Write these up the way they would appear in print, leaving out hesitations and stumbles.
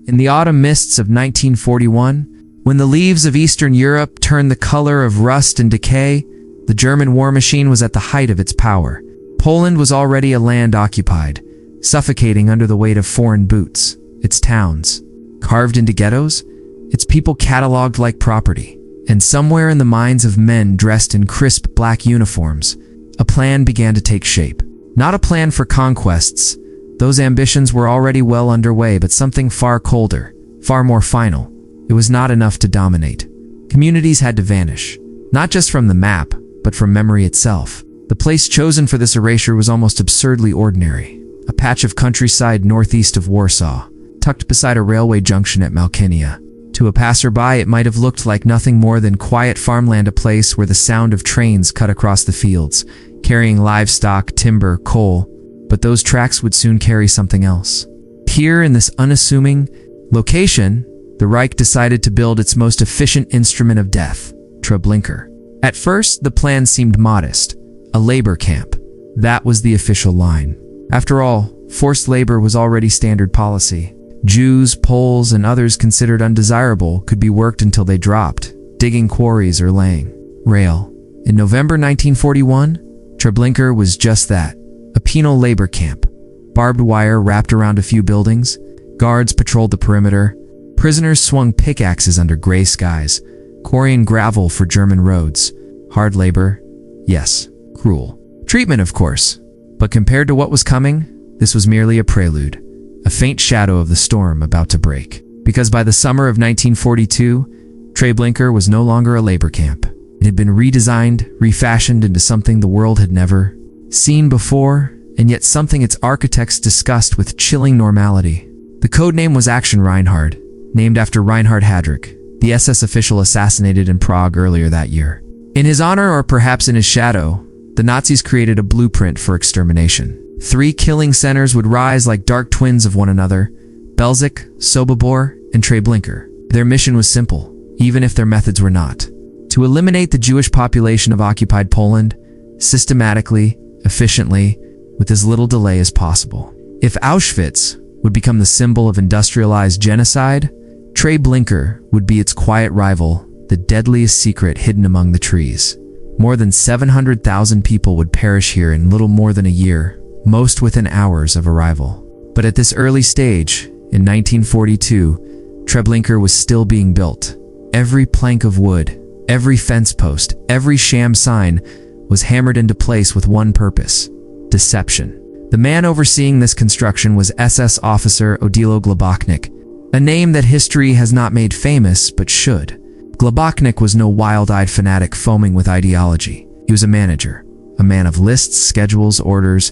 In the autumn mists of 1941, when the leaves of Eastern Europe turned the color of rust and decay, the German war machine was at the height of its power. Poland was already a land occupied, suffocating under the weight of foreign boots. Its towns, carved into ghettos, its people catalogued like property. And somewhere in the minds of men dressed in crisp black uniforms, a plan began to take shape. Not a plan for conquests. Those ambitions were already well underway, but something far colder, far more final. It was not enough to dominate. Communities had to vanish, not just from the map, but from memory itself. The place chosen for this erasure was almost absurdly ordinary. A patch of countryside northeast of Warsaw, tucked beside a railway junction at Malkinia. To a passerby, it might have looked like nothing more than quiet farmland, a place where the sound of trains cut across the fields, carrying livestock, timber, coal. But those tracks would soon carry something else. Here, in this unassuming location, the Reich decided to build its most efficient instrument of death, Treblinka. At first, the plan seemed modest, a labor camp. That was the official line. After all, forced labor was already standard policy. Jews, Poles, and others considered undesirable could be worked until they dropped, digging quarries or laying rail. In November 1941, Treblinka was just that, a penal labor camp. Barbed wire wrapped around a few buildings, guards patrolled the perimeter, prisoners swung pickaxes under gray skies, quarrying gravel for German roads. Hard labor, yes, cruel. Treatment, of course, but compared to what was coming, this was merely a prelude. A faint shadow of the storm about to break. Because by the summer of 1942, Treblinka was no longer a labor camp. It had been redesigned, refashioned into something the world had never seen before, and yet something its architects discussed with chilling normality. The codename was Action Reinhard, named after Reinhard Heydrich, the SS official assassinated in Prague earlier that year. In his honor, or perhaps in his shadow, the Nazis created a blueprint for extermination. 3 killing centers would rise like dark twins of one another: Belzec, Sobibor, and Treblinka. Their mission was simple, even if their methods were not: to eliminate the Jewish population of occupied Poland, systematically, efficiently, with as little delay as possible. If Auschwitz would become the symbol of industrialized genocide, Treblinka would be its quiet rival, the deadliest secret hidden among the trees. More than 700,000 people would perish here in little more than a year, most within hours of arrival. But at this early stage, in 1942, Treblinka was still being built. Every plank of wood, every fence post, every sham sign was hammered into place with one purpose: deception. The man overseeing this construction was SS officer Odilo Globoknik, a name that history has not made famous but should. Globoknik was no wild-eyed fanatic foaming with ideology. He was a manager, a man of lists, schedules, orders.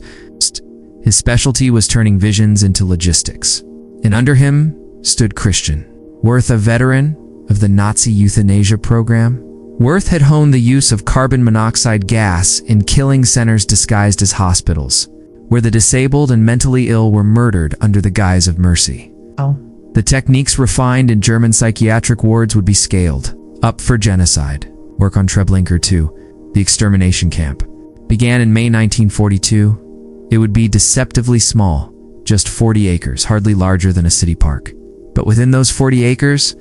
His specialty was turning visions into logistics. And under him stood Christian Wirth, a veteran of the Nazi euthanasia program. Wirth had honed the use of carbon monoxide gas in killing centers disguised as hospitals, where the disabled and mentally ill were murdered under the guise of mercy. The techniques refined in German psychiatric wards would be scaled up for genocide. Work on Treblinka 2, the extermination camp, began in May 1942. It would be deceptively small, just 40 acres, hardly larger than a city park. But within those 40 acres,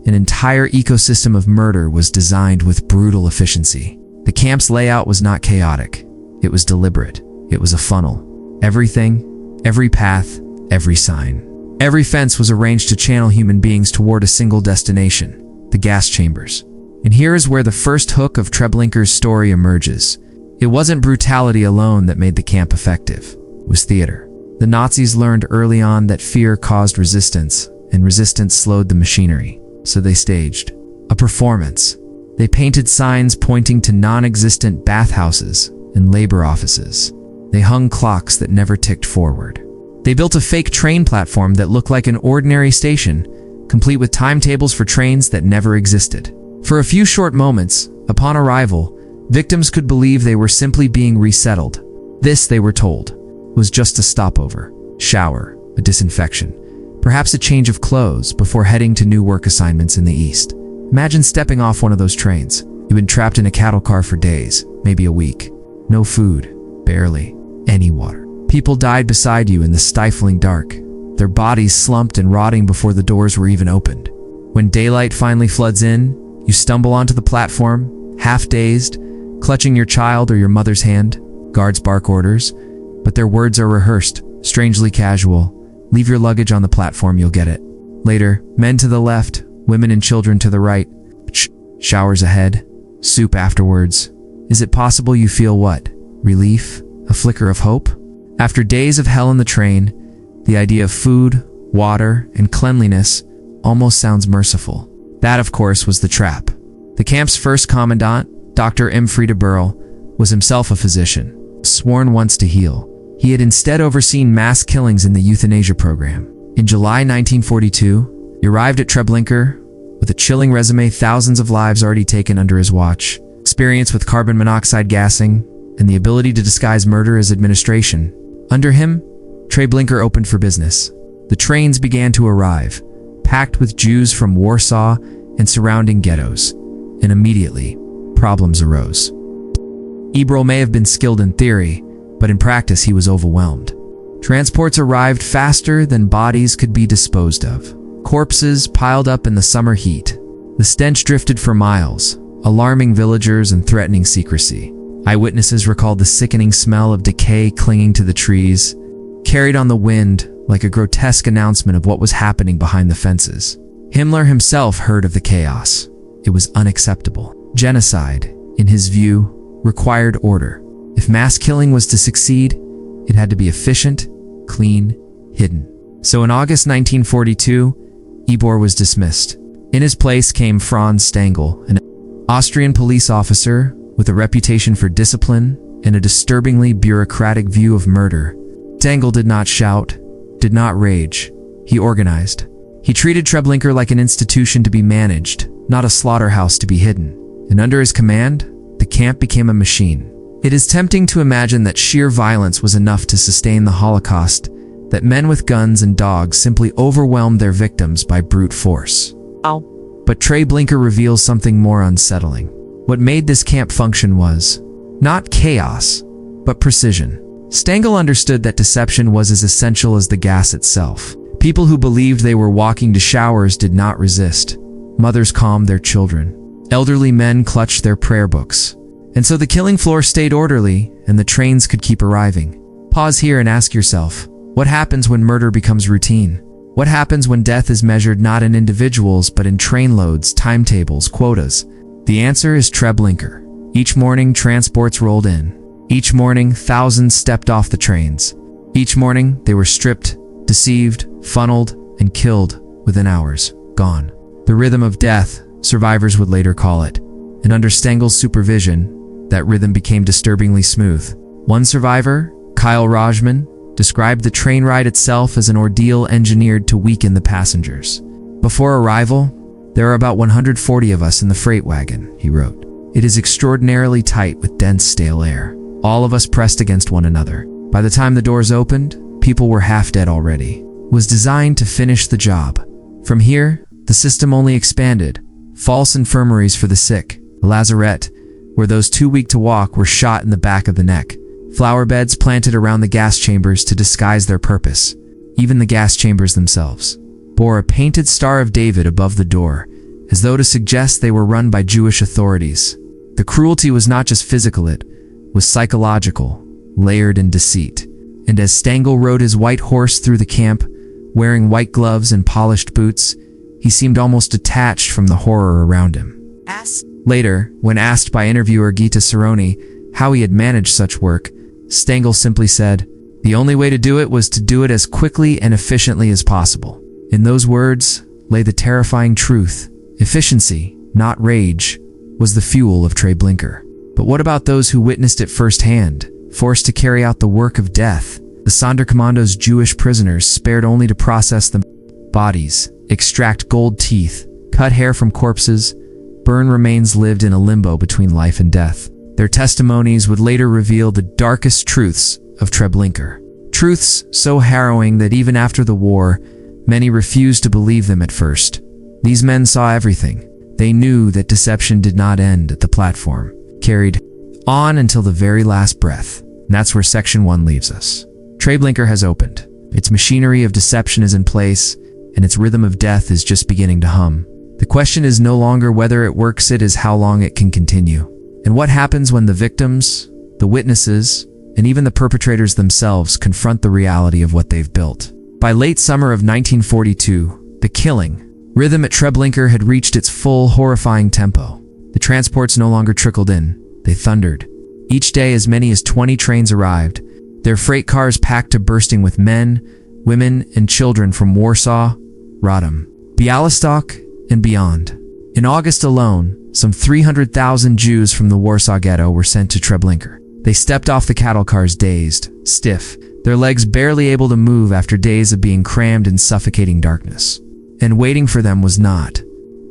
an entire ecosystem of murder was designed with brutal efficiency. The camp's layout was not chaotic. It was deliberate. It was a funnel. Everything, every path, every sign. Every fence was arranged to channel human beings toward a single destination: the gas chambers. And here is where the first hook of Treblinka's story emerges. It wasn't brutality alone that made the camp effective. It was theater. The Nazis learned early on that fear caused resistance, and resistance slowed the machinery. So they staged a performance. They painted signs pointing to non-existent bathhouses and labor offices. They hung clocks that never ticked forward. They built a fake train platform that looked like an ordinary station, complete with timetables for trains that never existed. For a few short moments, upon arrival, victims could believe they were simply being resettled. This, they were told, was just a stopover, shower, a disinfection, perhaps a change of clothes before heading to new work assignments in the East. Imagine stepping off one of those trains. You've been trapped in a cattle car for days, maybe a week. No food, barely any water. People died beside you in the stifling dark. their bodies slumped and rotting before the doors were even opened. When daylight finally floods in, you stumble onto the platform, half-dazed, clutching your child or your mother's hand. Guards bark orders, but their words are rehearsed, strangely casual. Leave your luggage on the platform, you'll get it. Later, men to the left, women and children to the right. Showers ahead, soup afterwards. Is it possible you feel what? Relief? A flicker of hope? After days of hell in the train, the idea of food, water, and cleanliness almost sounds merciful. That, of course, was the trap. The camp's first commandant, Dr. Frieda Burl, was himself a physician, sworn once to heal. He had instead overseen mass killings in the euthanasia program. In July 1942, he arrived at Treblinka with a chilling resume, thousands of lives already taken under his watch, experience with carbon monoxide gassing, and the ability to disguise murder as administration. Under him, Treblinka opened for business. The trains began to arrive, packed with Jews from Warsaw and surrounding ghettos, and immediately, problems arose. Eberl may have been skilled in theory, but in practice he was overwhelmed. Transports arrived faster than bodies could be disposed of. Corpses piled up in the summer heat. The stench drifted for miles, alarming villagers and threatening secrecy. Eyewitnesses recalled the sickening smell of decay clinging to the trees, carried on the wind like a grotesque announcement of what was happening behind the fences. Himmler himself heard of the chaos. It was unacceptable. Genocide, in his view, required order. If mass killing was to succeed, it had to be efficient, clean, hidden. So in August 1942, Ebor was dismissed. In his place came Franz Stangl, an Austrian police officer with a reputation for discipline and a disturbingly bureaucratic view of murder. Stangl did not shout, did not rage. He organized. He treated Treblinka like an institution to be managed, not a slaughterhouse to be hidden. And under his command, the camp became a machine. It is tempting to imagine that sheer violence was enough to sustain the Holocaust, that men with guns and dogs simply overwhelmed their victims by brute force. But Treblinka reveals something more unsettling. What made this camp function was not chaos, but precision. Stangl understood that deception was as essential as the gas itself. People who believed they were walking to showers did not resist. Mothers calmed their children. Elderly men clutched their prayer books. And so the killing floor stayed orderly, and the trains could keep arriving. Pause here and ask yourself, what happens when murder becomes routine? What happens when death is measured not in individuals but in trainloads, timetables, quotas? The answer is Treblinka. Each morning, transports rolled in. Each morning, thousands stepped off the trains. Each morning, they were stripped, deceived, funneled, and killed within hours. Gone. The rhythm of death, survivors would later call it. And under Stengel's supervision, that rhythm became disturbingly smooth. One survivor, Kyle Rajman, described the train ride itself as an ordeal engineered to weaken the passengers. Before arrival, there are about 140 of us in the freight wagon, he wrote. It is extraordinarily tight with dense, stale air. All of us pressed against one another. By the time the doors opened, people were half dead already. It was designed to finish the job. From here, the system only expanded. False infirmaries for the sick, a lazaret, where those too weak to walk were shot in the back of the neck. Flower beds planted around the gas chambers to disguise their purpose. Even the gas chambers themselves bore a painted Star of David above the door, as though to suggest they were run by Jewish authorities. The cruelty was not just physical, it was psychological, layered in deceit. And as Stangl rode his white horse through the camp, wearing white gloves and polished boots, he seemed almost detached from the horror around him. Later, when asked by interviewer Gita Saroni how he had managed such work, Stangl simply said, "The only way to do it was to do it as quickly and efficiently as possible." In those words lay the terrifying truth. Efficiency, not rage, was the fuel of Treblinka. But what about those who witnessed it firsthand, forced to carry out the work of death? The Sonderkommando's Jewish prisoners spared only to process the bodies, extract gold teeth, cut hair from corpses, burn remains lived in a limbo between life and death. Their testimonies would later reveal the darkest truths of Treblinka. Truths so harrowing that even after the war, many refused to believe them at first. These men saw everything. They knew that deception did not end at the platform, carried on until the very last breath. And that's where Section 1 leaves us. Treblinka has opened. Its machinery of deception is in place, and its rhythm of death is just beginning to hum. The question is no longer whether it works, it is how long it can continue. And what happens when the victims, the witnesses, and even the perpetrators themselves confront the reality of what they've built. By late summer of 1942, the killing rhythm at Treblinka had reached its full, horrifying tempo. The transports no longer trickled in, they thundered. Each day as many as 20 trains arrived, their freight cars packed to bursting with men, women, and children from Warsaw, Radom, Białystok, and beyond. In August alone, some 300,000 Jews from the Warsaw Ghetto were sent to Treblinka. They stepped off the cattle cars dazed, stiff, their legs barely able to move after days of being crammed in suffocating darkness. And waiting for them was not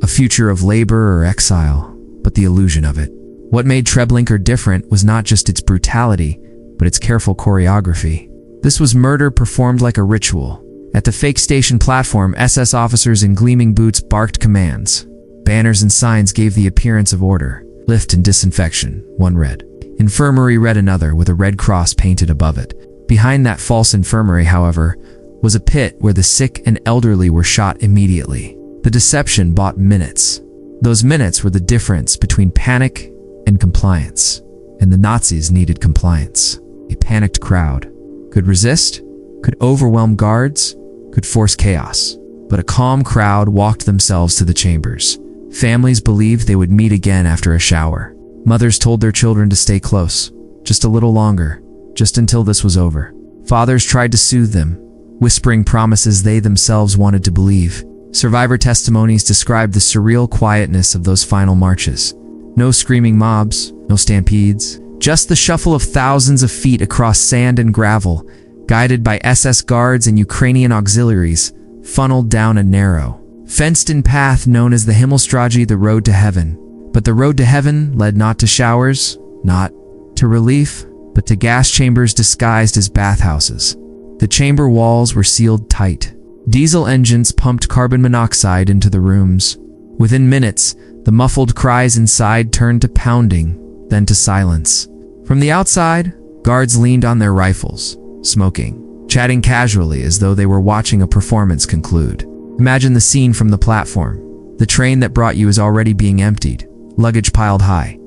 a future of labor or exile, but the illusion of it. What made Treblinka different was not just its brutality, but its careful choreography. This was murder performed like a ritual. At the fake station platform, SS officers in gleaming boots barked commands. Banners and signs gave the appearance of order. Lift and disinfection, one read. Infirmary read another, with a red cross painted above it. Behind that false infirmary, however, was a pit where the sick and elderly were shot immediately. The deception bought minutes. Those minutes were the difference between panic and compliance. And the Nazis needed compliance. A panicked crowd could resist, could overwhelm guards, could force chaos. But a calm crowd walked themselves to the chambers. Families believed they would meet again after a shower. Mothers told their children to stay close, just a little longer, just until this was over. Fathers tried to soothe them, whispering promises they themselves wanted to believe. Survivor testimonies described the surreal quietness of those final marches. No screaming mobs, no stampedes, just the shuffle of thousands of feet across sand and gravel, guided by SS guards and Ukrainian auxiliaries, funneled down a narrow, fenced-in path known as the Himmelstraße, the road to heaven. But the road to heaven led not to showers, not to relief, but to gas chambers disguised as bathhouses. The chamber walls were sealed tight. Diesel engines pumped carbon monoxide into the rooms. Within minutes, the muffled cries inside turned to pounding, then to silence. From the outside, guards leaned on their rifles, smoking, chatting casually as though they were watching a performance conclude. Imagine the scene from the platform. The train that brought you is already being emptied, luggage piled high.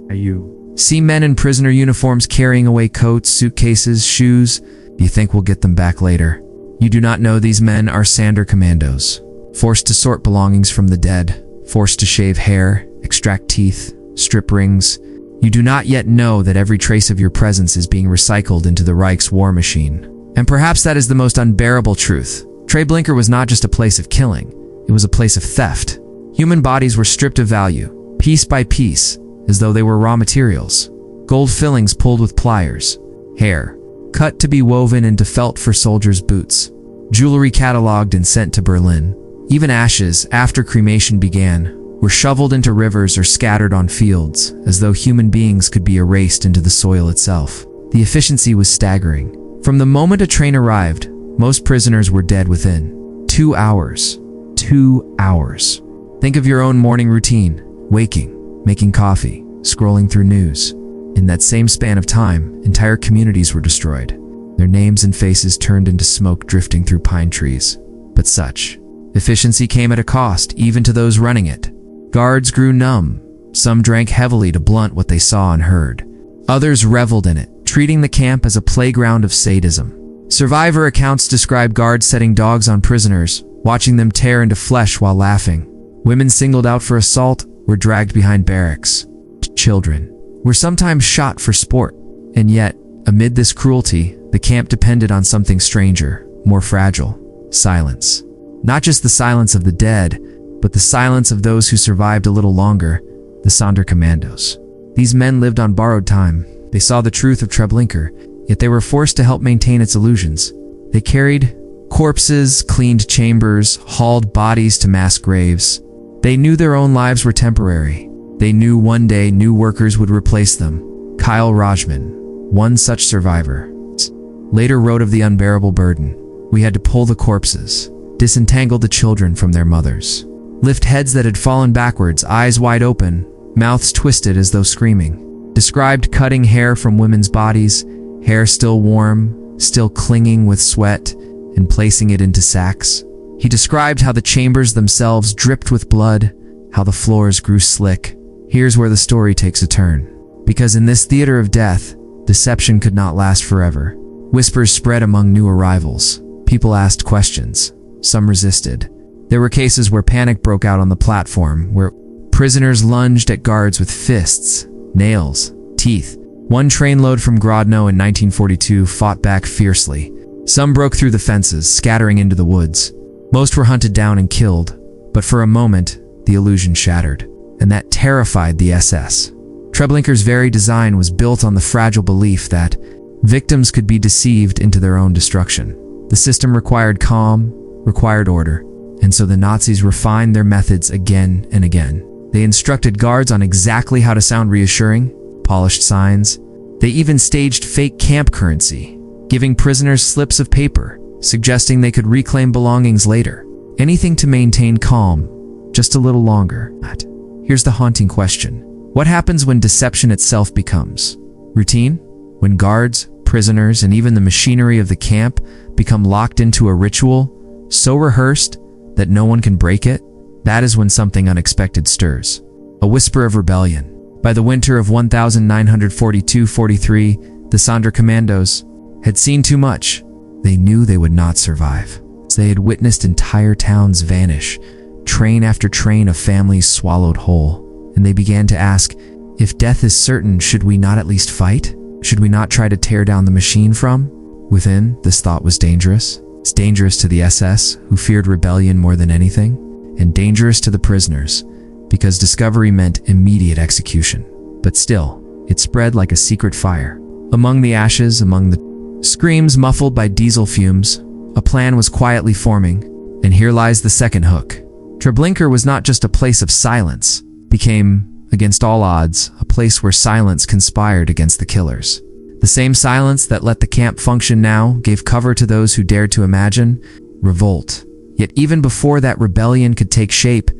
See men in prisoner uniforms carrying away coats, suitcases, shoes. You think we'll get them back later. You do not know these men are Sander commandos, forced to sort belongings from the dead, forced to shave hair, extract teeth, strip rings. You do not yet know that every trace of your presence is being recycled into the Reich's war machine. And perhaps that is the most unbearable truth. Treblinka was not just a place of killing, it was a place of theft. Human bodies were stripped of value, piece by piece, as though they were raw materials. Gold fillings pulled with pliers, hair cut to be woven into felt for soldiers' boots, jewelry cataloged and sent to Berlin. Even ashes, after cremation began, were shoveled into rivers or scattered on fields, as though human beings could be erased into the soil itself. The efficiency was staggering. From the moment a train arrived, most prisoners were dead within 2 hours. 2 hours. Think of your own morning routine: waking, making coffee, scrolling through news. In that same span of time, entire communities were destroyed, their names and faces turned into smoke drifting through pine trees. But such efficiency came at a cost, even to those running it. Guards grew numb. Some drank heavily to blunt what they saw and heard. Others reveled in it, treating the camp as a playground of sadism. Survivor accounts describe guards setting dogs on prisoners, watching them tear into flesh while laughing. Women singled out for assault were dragged behind barracks. Children were sometimes shot for sport. And yet, amid this cruelty, the camp depended on something stranger, more fragile: silence. Not just the silence of the dead, but the silence of those who survived a little longer, the Sonderkommandos. These men lived on borrowed time. They saw the truth of Treblinka, yet they were forced to help maintain its illusions. They carried corpses, cleaned chambers, hauled bodies to mass graves. They knew their own lives were temporary. They knew one day new workers would replace them. Kyle Rajman, one such survivor, later wrote of the unbearable burden. We had to pull the corpses, disentangle the children from their mothers, lift heads that had fallen backwards, eyes wide open, mouths twisted as though screaming. Described cutting hair from women's bodies, hair still warm, still clinging with sweat, and placing it into sacks. He described how the chambers themselves dripped with blood, how the floors grew slick. Here's where the story takes a turn. Because in this theater of death, deception could not last forever. Whispers spread among new arrivals. People asked questions. Some resisted. There were cases where panic broke out on the platform, where prisoners lunged at guards with fists, nails, teeth. One trainload from Grodno in 1942 fought back fiercely. Some broke through the fences, scattering into the woods. Most were hunted down and killed, but for a moment, the illusion shattered, and that terrified the SS. Treblinka's very design was built on the fragile belief that victims could be deceived into their own destruction. The system required calm, required order, and so the Nazis refined their methods again and again. They instructed guards on exactly how to sound reassuring, polished signs. They even staged fake camp currency, giving prisoners slips of paper, suggesting they could reclaim belongings later. Anything to maintain calm, just a little longer. Here's the haunting question. What happens when deception itself becomes routine? When guards, prisoners, and even the machinery of the camp become locked into a ritual so rehearsed that no one can break it? That is when something unexpected stirs. A whisper of rebellion. By the winter of 1942-43, the Sonderkommandos had seen too much. They knew they would not survive. They had witnessed entire towns vanish, train after train of families swallowed whole, and they began to ask, if death is certain, should we not at least fight? Should we not try to tear down the machine from within? This thought was dangerous. It's dangerous to the SS, who feared rebellion more than anything, and dangerous to the prisoners, because discovery meant immediate execution. But still, it spread like a secret fire. Among the ashes, among the screams muffled by diesel fumes, a plan was quietly forming, and here lies the second hook. Treblinka was not just a place of silence, became, against all odds, a place where silence conspired against the killers. The same silence that let the camp function now gave cover to those who dared to imagine revolt. Yet even before that rebellion could take shape,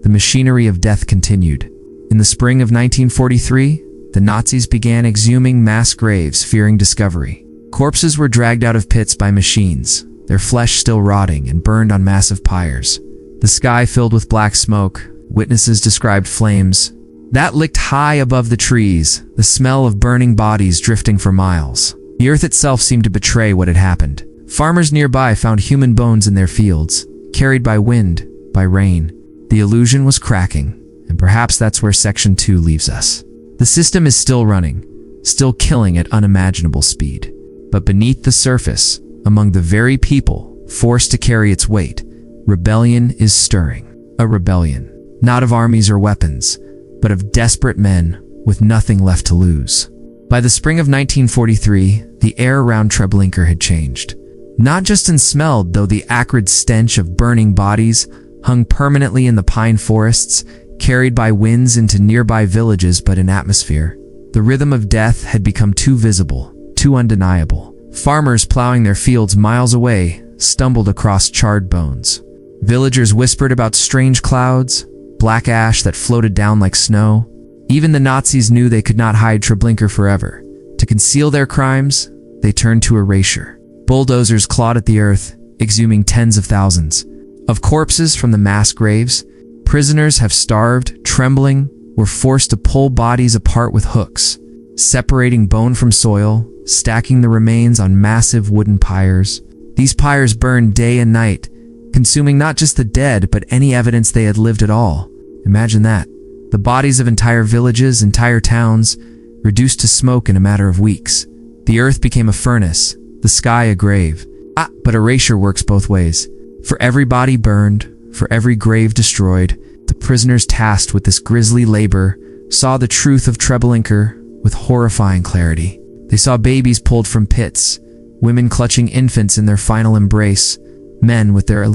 the machinery of death continued. In the spring of 1943, the Nazis began exhuming mass graves, fearing discovery. Corpses were dragged out of pits by machines, their flesh still rotting and burned on massive pyres. The sky filled with black smoke. Witnesses described flames that licked high above the trees, the smell of burning bodies drifting for miles. The earth itself seemed to betray what had happened. Farmers nearby found human bones in their fields, carried by wind, by rain. The illusion was cracking, and perhaps that's where Section 2 leaves us. The system is still running, still killing at unimaginable speed. But beneath the surface, among the very people forced to carry its weight, rebellion is stirring. A rebellion, not of armies or weapons, but of desperate men with nothing left to lose. By the spring of 1943, the air around Treblinka had changed. Not just in smell, though the acrid stench of burning bodies hung permanently in the pine forests, carried by winds into nearby villages, but in atmosphere. The rhythm of death had become too visible, too undeniable. Farmers plowing their fields miles away stumbled across charred bones. Villagers whispered about strange clouds, black ash that floated down like snow. Even the Nazis knew they could not hide Treblinka forever. To conceal their crimes, they turned to erasure. Bulldozers clawed at the earth, exhuming tens of thousands of corpses from the mass graves. Prisoners have starved, trembling, were forced to pull bodies apart with hooks, separating bone from soil, stacking the remains on massive wooden pyres. These pyres burned day and night, consuming not just the dead, but any evidence they had lived at all. Imagine that. The bodies of entire villages, entire towns, reduced to smoke in a matter of weeks. The earth became a furnace, the sky a grave. But erasure works both ways. For every body burned, for every grave destroyed, the prisoners tasked with this grisly labor saw the truth of Treblinka with horrifying clarity. They saw babies pulled from pits, women clutching infants in their final embrace, men with their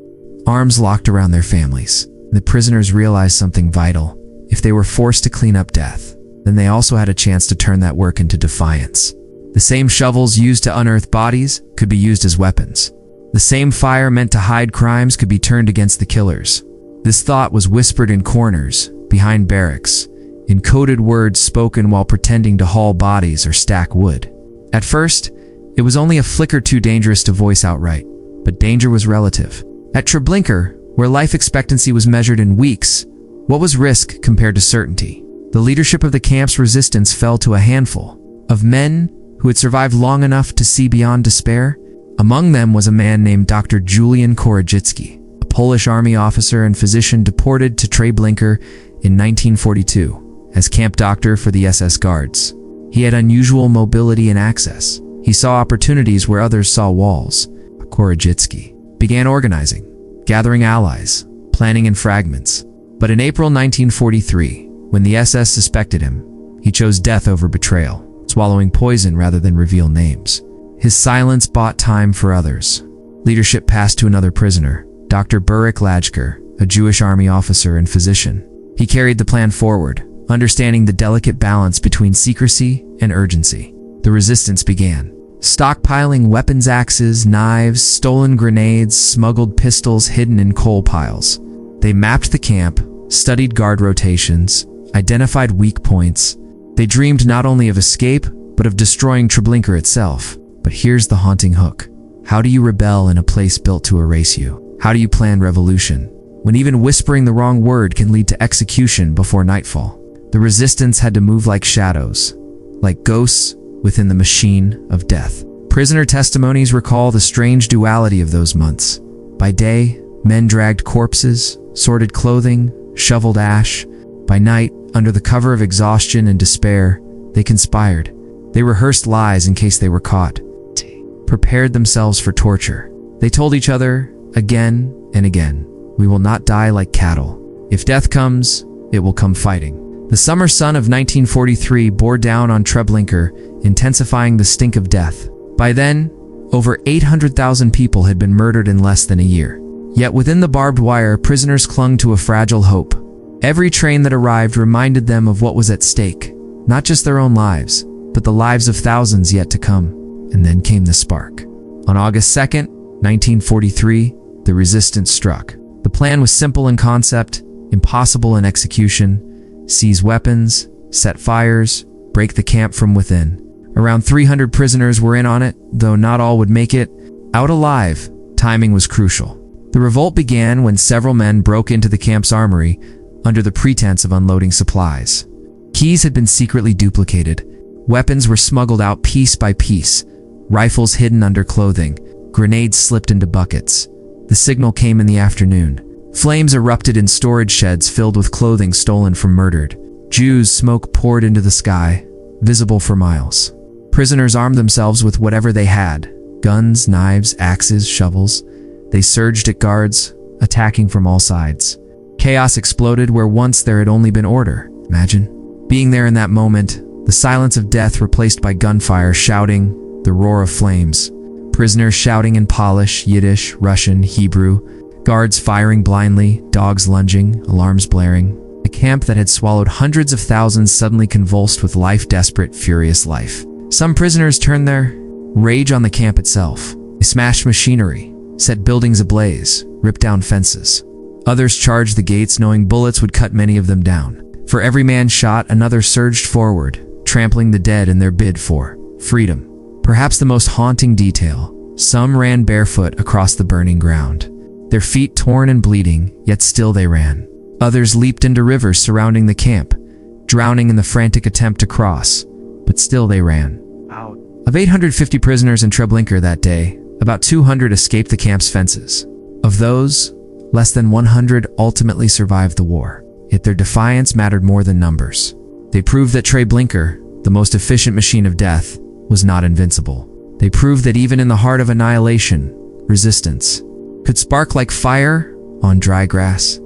arms locked around their families. The prisoners realized something vital. If they were forced to clean up death, then they also had a chance to turn that work into defiance. The same shovels used to unearth bodies could be used as weapons. The same fire meant to hide crimes could be turned against the killers. This thought was whispered in corners, behind barracks, in coded words spoken while pretending to haul bodies or stack wood. At first, it was only a flicker too dangerous to voice outright. but danger was relative. At Treblinka, where life expectancy was measured in weeks, what was risk compared to certainty? The leadership of the camp's resistance fell to a handful of men who had survived long enough to see beyond despair. Among them was a man named Dr. Julian Curiosities, a Polish army officer and physician deported to Treblinka in 1942 as camp doctor for the SS Guards. He had unusual mobility and access. He saw opportunities where others saw walls. Curiosities began organizing, gathering allies, planning in fragments. But in April 1943, when the SS suspected him, he chose death over betrayal, swallowing poison rather than reveal names. His silence bought time for others. Leadership passed to another prisoner, Dr. Burik Lajker, a Jewish army officer and physician. He carried the plan forward, understanding the delicate balance between secrecy and urgency. The resistance began, stockpiling weapons, axes, knives, stolen grenades, smuggled pistols hidden in coal piles. They mapped the camp, studied guard rotations, identified weak points. They dreamed not only of escape, but of destroying Treblinka itself. But here's the haunting hook. How do you rebel in a place built to erase you? How do you plan revolution when even whispering the wrong word can lead to execution before nightfall? The resistance had to move like shadows, like ghosts within the machine of death. Prisoner testimonies recall the strange duality of those months. By day, men dragged corpses, sorted clothing, shoveled ash. By night, under the cover of exhaustion and despair, they conspired. They rehearsed lies in case they were caught, prepared themselves for torture. They told each other again and again, "We will not die like cattle. If death comes, it will come fighting." The summer sun of 1943 bore down on Treblinka, intensifying the stink of death. By then, over 800,000 people had been murdered in less than a year. Yet within the barbed wire, prisoners clung to a fragile hope. Every train that arrived reminded them of what was at stake, not just their own lives, but the lives of thousands yet to come. And then came the spark. On August 2nd, 1943, the resistance struck. The plan was simple in concept, impossible in execution: seize weapons, set fires, break the camp from within. Around 300 prisoners were in on it, though not all would make it out alive. Timing was crucial. The revolt began when several men broke into the camp's armory under the pretense of unloading supplies. Keys had been secretly duplicated. Weapons were smuggled out piece by piece, rifles hidden under clothing, grenades slipped into buckets. The signal came in the afternoon. Flames erupted in storage sheds filled with clothing stolen from murdered Jews. Smoke poured into the sky, visible for miles. Prisoners armed themselves with whatever they had: guns, knives, axes, shovels. They surged at guards, attacking from all sides. Chaos exploded where once there had only been order. Imagine being there in that moment, the silence of death replaced by gunfire, shouting, the roar of flames. Prisoners shouting in Polish, Yiddish, Russian, Hebrew. Guards firing blindly, dogs lunging, alarms blaring. A camp that had swallowed hundreds of thousands suddenly convulsed with life-desperate, furious life. Some prisoners turned their rage on the camp itself. They smashed machinery, set buildings ablaze, ripped down fences. Others charged the gates knowing bullets would cut many of them down. For every man shot, another surged forward, trampling the dead in their bid for freedom. Perhaps the most haunting detail: some ran barefoot across the burning ground, their feet torn and bleeding, yet still they ran. Others leaped into rivers surrounding the camp, drowning in the frantic attempt to cross, but still they ran. Of 850 prisoners in Treblinka that day, about 200 escaped the camp's fences. Of those, less than 100 ultimately survived the war. Yet their defiance mattered more than numbers. They proved that Treblinka, the most efficient machine of death, was not invincible. They proved that even in the heart of annihilation, resistance could spark like fire on dry grass.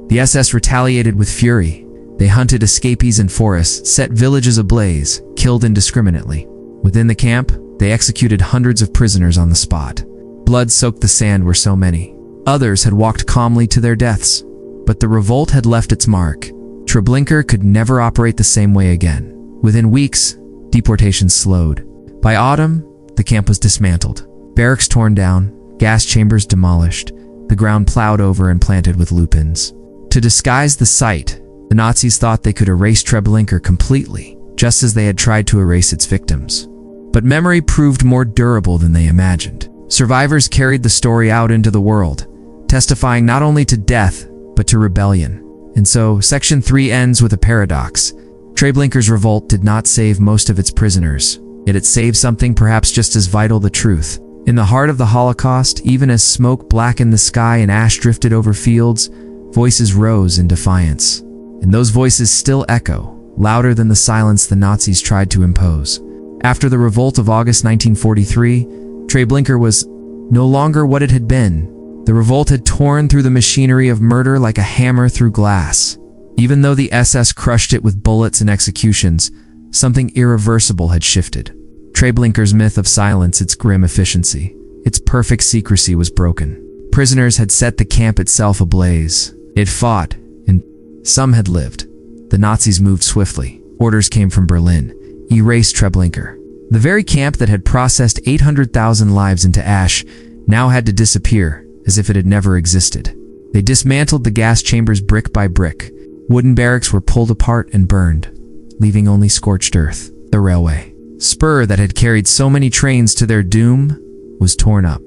The SS retaliated with fury. They hunted escapees in forests, set villages ablaze, killed indiscriminately. Within the camp, they executed hundreds of prisoners on the spot. Blood soaked the sand where so many others had walked calmly to their deaths. But the revolt had left its mark. Treblinka could never operate the same way again. Within weeks, deportations slowed. By autumn, the camp was dismantled. Barracks torn down, gas chambers demolished, the ground plowed over and planted with lupins. To disguise the site, the Nazis thought they could erase Treblinka completely, just as they had tried to erase its victims. But memory proved more durable than they imagined. Survivors carried the story out into the world, testifying not only to death, but to rebellion. And so, Section 3 ends with a paradox. Treblinka's revolt did not save most of its prisoners, yet it saved something perhaps just as vital: the truth. In the heart of the Holocaust, even as smoke blackened the sky and ash drifted over fields, voices rose in defiance. And those voices still echo, louder than the silence the Nazis tried to impose. After the revolt of August 1943, Treblinka was no longer what it had been. The revolt had torn through the machinery of murder like a hammer through glass. Even though the SS crushed it with bullets and executions, something irreversible had shifted. Treblinka's myth of silence, its grim efficiency, its perfect secrecy was broken. Prisoners had set the camp itself ablaze. It fought, and some had lived. The Nazis moved swiftly. Orders came from Berlin. Erase Treblinka. The very camp that had processed 800,000 lives into ash now had to disappear, as if it had never existed. They dismantled the gas chambers brick by brick. Wooden barracks were pulled apart and burned, leaving only scorched earth. The railway spur that had carried so many trains to their doom was torn up.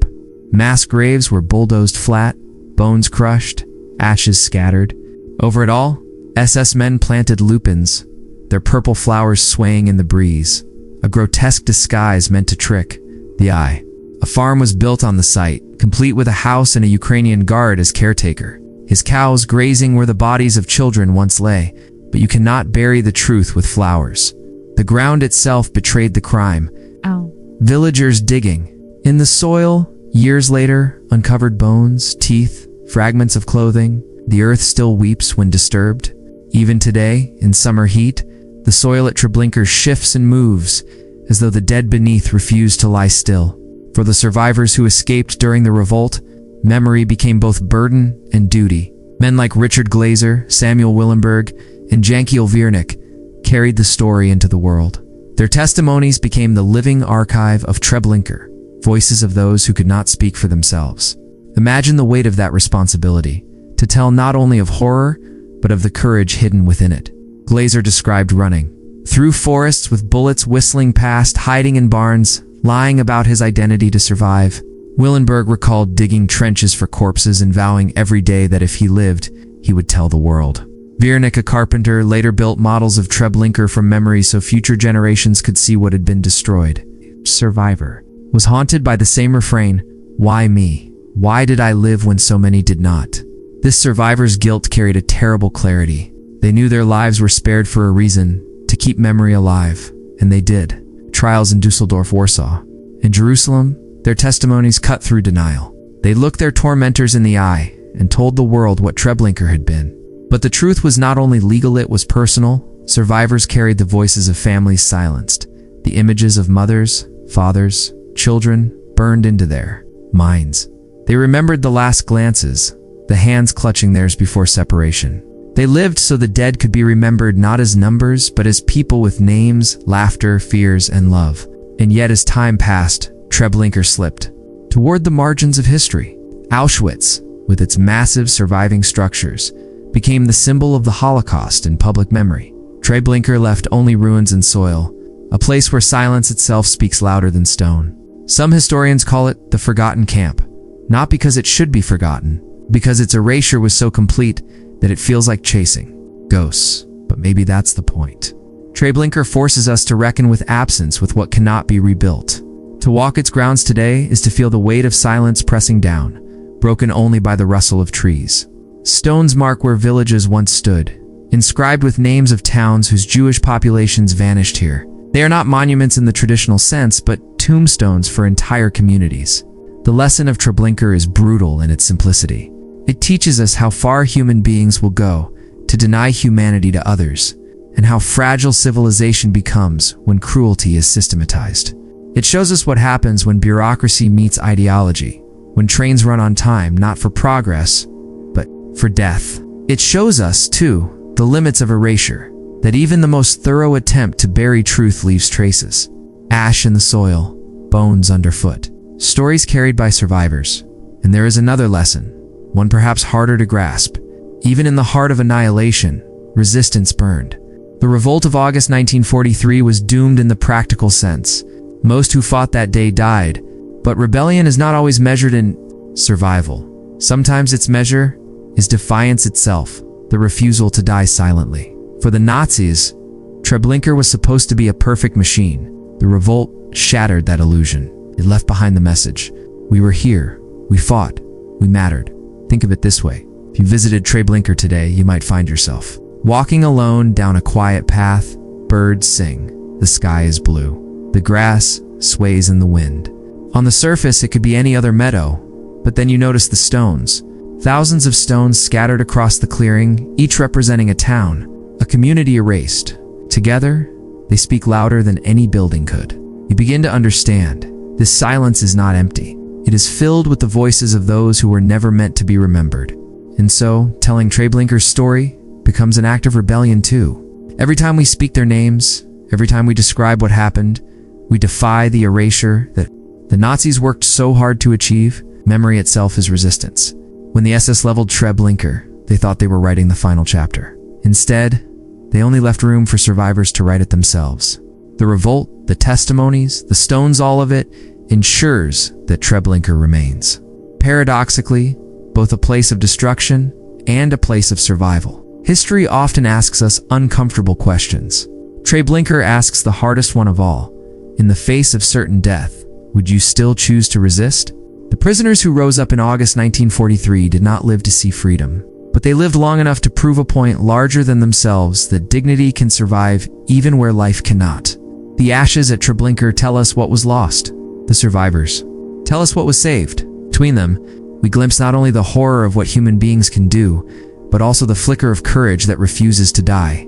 Mass graves were bulldozed flat, bones crushed, ashes scattered. Over it all, SS men planted lupins, their purple flowers swaying in the breeze, a grotesque disguise meant to trick the eye. A farm was built on the site, complete with a house and a Ukrainian guard as caretaker. His cows grazing where the bodies of children once lay, but you cannot bury the truth with flowers. The ground itself betrayed the crime. Ow. Villagers digging. In the soil, years later, uncovered bones, teeth, fragments of clothing. The earth still weeps when disturbed. Even today, in summer heat, the soil at Treblinka shifts and moves, as though the dead beneath refuse to lie still. For the survivors who escaped during the revolt, memory became both burden and duty. Men like Richard Glaser, Samuel Willenberg, and Jankiel Viernik carried the story into the world. Their testimonies became the living archive of Treblinka, voices of those who could not speak for themselves. Imagine the weight of that responsibility, to tell not only of horror, but of the courage hidden within it. Glaser described running through forests with bullets whistling past, hiding in barns, lying about his identity to survive. Willenberg recalled digging trenches for corpses and vowing every day that if he lived, he would tell the world. Viernik, a carpenter, later built models of Treblinka from memory so future generations could see what had been destroyed. Survivor was haunted by the same refrain, "Why me? Why did I live when so many did not?" This survivor's guilt carried a terrible clarity. They knew their lives were spared for a reason, to keep memory alive, and they did. Trials in Dusseldorf, Warsaw. In Jerusalem, their testimonies cut through denial. They looked their tormentors in the eye and told the world what Treblinka had been. But the truth was not only legal, it was personal. Survivors carried the voices of families silenced. The images of mothers, fathers, children burned into their minds. They remembered the last glances, the hands clutching theirs before separation. They lived so the dead could be remembered not as numbers, but as people with names, laughter, fears, and love. And yet as time passed, Treblinka slipped toward the margins of history. Auschwitz, with its massive surviving structures, became the symbol of the Holocaust in public memory. Treblinka left only ruins and soil, a place where silence itself speaks louder than stone. Some historians call it the forgotten camp, not because it should be forgotten, because its erasure was so complete that it feels like chasing ghosts. But maybe that's the point. Treblinka forces us to reckon with absence, with what cannot be rebuilt. To walk its grounds today is to feel the weight of silence pressing down, broken only by the rustle of trees. Stones mark where villages once stood, inscribed with names of towns whose Jewish populations vanished here. They are not monuments in the traditional sense, but tombstones for entire communities. The lesson of Treblinka is brutal in its simplicity. It teaches us how far human beings will go to deny humanity to others, and how fragile civilization becomes when cruelty is systematized. It shows us what happens when bureaucracy meets ideology, when trains run on time, not for progress, but for death. It shows us, too, the limits of erasure, that even the most thorough attempt to bury truth leaves traces. Ash in the soil, bones underfoot, stories carried by survivors. And there is another lesson, one perhaps harder to grasp. Even in the heart of annihilation, resistance burned. The revolt of August 1943 was doomed in the practical sense. Most who fought that day died, But rebellion is not always measured in survival. Sometimes its measure is defiance itself, the refusal to die silently. For the Nazis, Treblinka was supposed to be a perfect machine. The revolt shattered that illusion. It left behind the message: we were here, we fought, we mattered. Think of it this way: if you visited Treblinka today, you might find yourself walking alone down a quiet path. Birds sing, the sky is blue, the grass sways in the wind. On the surface, it could be any other meadow, but then you notice the stones. Thousands of stones scattered across the clearing, each representing a town, a community erased. Together, they speak louder than any building could. You begin to understand, this silence is not empty. It is filled with the voices of those who were never meant to be remembered. And so, telling Treblinka's story becomes an act of rebellion too. Every time we speak their names, every time we describe what happened, we defy the erasure that the Nazis worked so hard to achieve. Memory itself is resistance. When the SS leveled Treblinka, they thought they were writing the final chapter. Instead, they only left room for survivors to write it themselves. The revolt, the testimonies, the stones, all of it ensures that Treblinka remains. Paradoxically, both a place of destruction and a place of survival. History often asks us uncomfortable questions. Treblinka asks the hardest one of all: in the face of certain death, would you still choose to resist? The prisoners who rose up in August 1943 did not live to see freedom, but they lived long enough to prove a point larger than themselves, that dignity can survive even where life cannot. The ashes at Treblinka tell us what was lost. The survivors tell us what was saved. Between them, we glimpse not only the horror of what human beings can do, but also the flicker of courage that refuses to die.